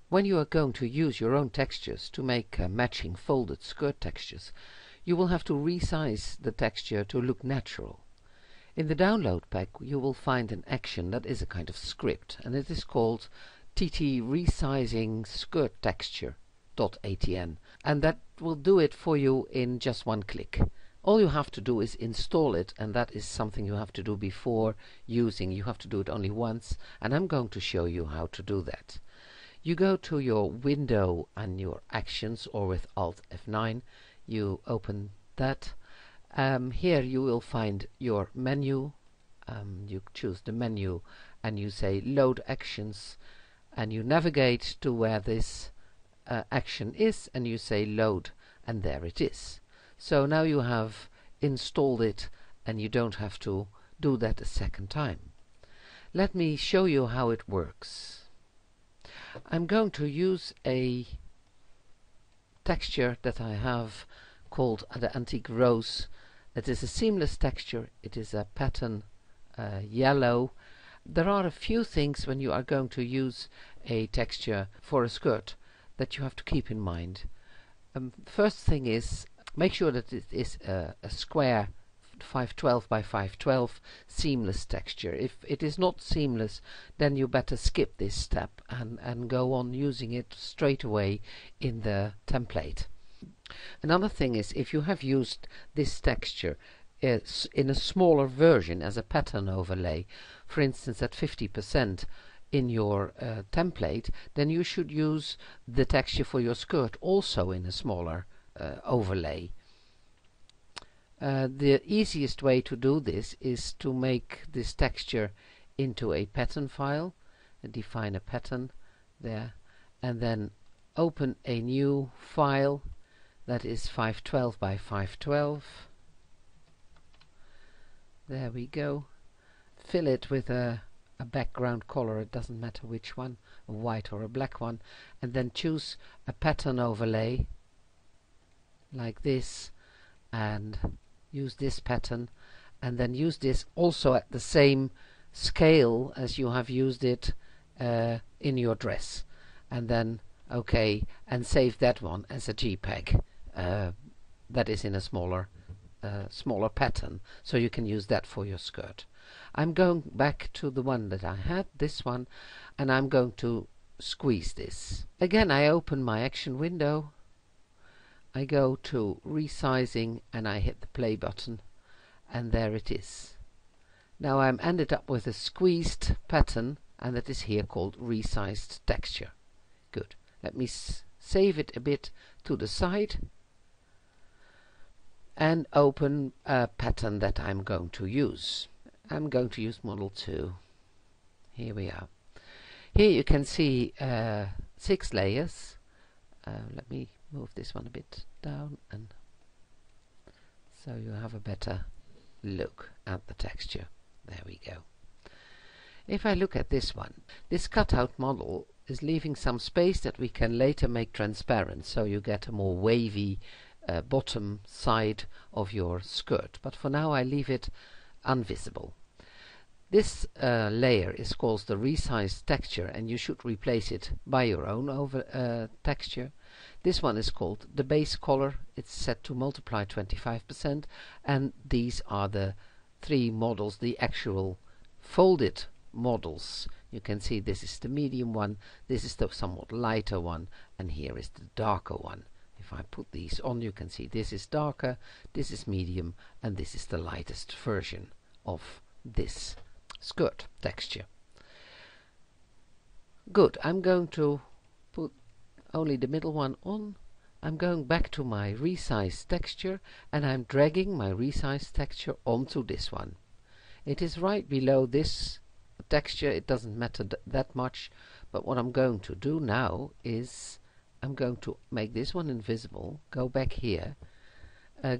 When you are going to use your own textures to make matching folded skirt textures, you will have to resize the texture to look natural. In the download pack you will find an action that is a kind of script, and it is called TT Resizing Skirt Texture.atn, and that will do it for you in just one click. All you have to do is install it, and that is something you have to do before using. You have to do it only once, and I'm going to show you how to do that. You go to your window and your actions, or with Alt F9 you open that. Here you will find your menu. You choose the menu and you say load actions, and you navigate to where this action is and you say load, and there it is. So now you have installed it and you don't have to do that a second time. Let me show you how it works. I'm going to use a texture that I have called the Antique Rose. It is a seamless texture. It is a pattern yellow. There are a few things when you are going to use a texture for a skirt that you have to keep in mind. First thing is, make sure that it is a square 512 by 512 seamless texture. If it is not seamless, then you better skip this step and go on using it straight away in the template. Another thing is, if you have used this texture in a smaller version as a pattern overlay, for instance at 50% in your template, then you should use the texture for your skirt also in a smaller overlay. The easiest way to do this is to make this texture into a pattern file, and define a pattern there, and then open a new file that is 512 by 512. There we go. Fill it with a background color, it doesn't matter which one, a white or a black one, and then choose a pattern overlay like this, and use this pattern, and then use this also at the same scale as you have used it in your dress, and then OK, and save that one as a JPEG that is in a smaller pattern, so you can use that for your skirt. I'm going back to the one that I had, this one, and I'm going to squeeze this. Again, I open my action window, I go to resizing and I hit the play button, and there it is. Now I'm ended up with a squeezed pattern, and that is here called resized texture. Good. Let me save it a bit to the side and open a pattern that I'm going to use. I'm going to use model 2. Here we are. Here you can see 6 layers. Let me move this one a bit down, and so you have a better look at the texture. There we go. If I look at this one, this cutout model is leaving some space that we can later make transparent, so you get a more wavy bottom side of your skirt, but for now I leave it invisible. This layer is called the resized texture, and you should replace it by your own texture. This one is called the base color. It's set to multiply 25%, and these are the 3 models, the actual folded models. You can see this is the medium one, this is the somewhat lighter one, and here is the darker one. If I put these on, you can see this is darker, this is medium, and this is the lightest version of this skirt texture. Good. I'm going to put only the middle one on. I'm going back to my resized texture, and I'm dragging my resized texture onto this one. It is right below this texture. It doesn't matter that much, but what I'm going to do now is I'm going to make this one invisible, go back here,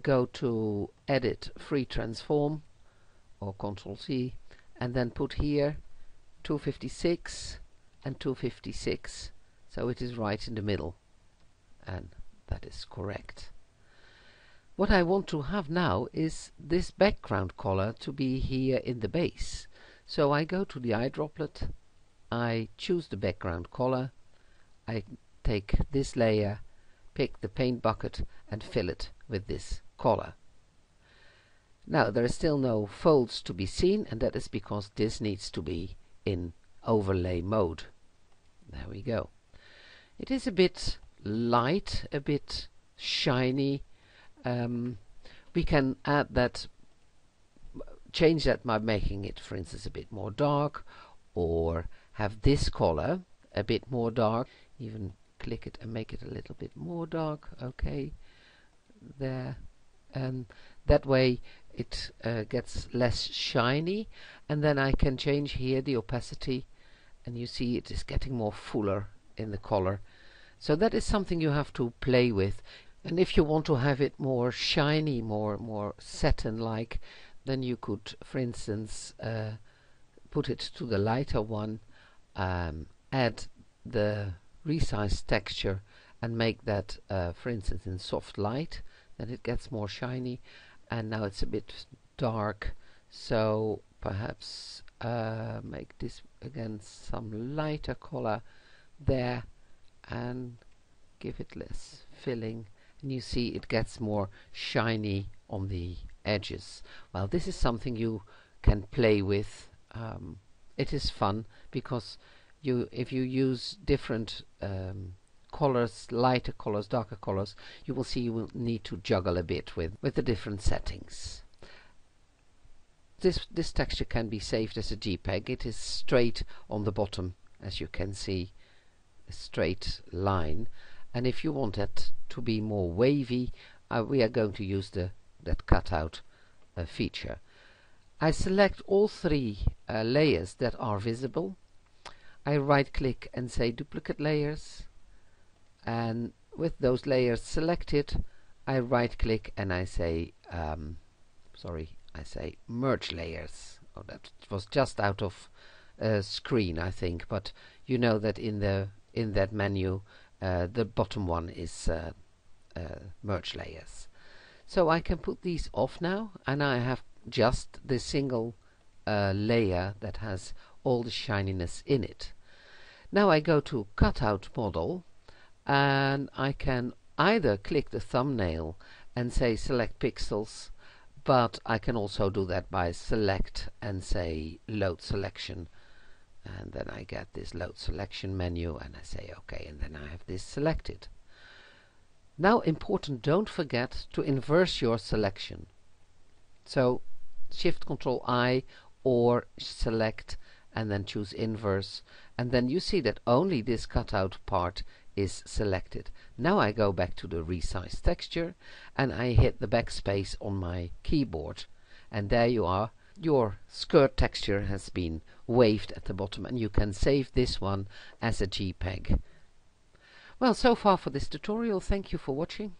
go to Edit Free Transform, or Ctrl-C, and then put here 256 and 256, so it is right in the middle, and that is correct. What I want to have now is this background color to be here in the base. So I go to the eye droplet, I choose the background color, I take this layer, pick the paint bucket and fill it with this color. Now there is still no folds to be seen, and that is because this needs to be in overlay mode. There we go. It is a bit light, a bit shiny. We can add that, change that by making it, for instance, a bit more dark, or have this color a bit more dark. Even click it and make it a little bit more dark. Okay, there, and that way it gets less shiny. And then I can change here the opacity, and you see it is getting more fuller in the color. So that is something you have to play with. And if you want to have it more shiny, more satin-like, then you could, for instance, put it to the lighter one, add the resize texture and make that, for instance, in soft light, then it gets more shiny. And now it's a bit dark, so perhaps make this again some lighter color there and give it less filling, and you see it gets more shiny on the edges. Well, this is something you can play with. It is fun because if you use different colors, lighter colors, darker colors, you will see you will need to juggle a bit with the different settings. This texture can be saved as a JPEG. It is straight on the bottom, as you can see, a straight line. And if you want it to be more wavy, we are going to use that cutout feature. I select all three layers that are visible. I right click and say duplicate layers, and with those layers selected, I right click and I say I say merge layers. Oh, that was just out of screen, I think, but you know that in that menu the bottom one is merge layers. So I can put these off now, and I have just the single layer that has all the shininess in it. Now I go to cutout model, and I can either click the thumbnail and say select pixels, but I can also do that by select and say load selection, and then I get this load selection menu, and I say OK, and then I have this selected. Now important, don't forget to inverse your selection. So Shift Control I or select and then choose inverse, and then you see that only this cutout part is selected. Now I go back to the resize texture and I hit the backspace on my keyboard, and there you are. Your skirt texture has been waved at the bottom, and you can save this one as a JPEG. Well, so far for this tutorial. Thank you for watching.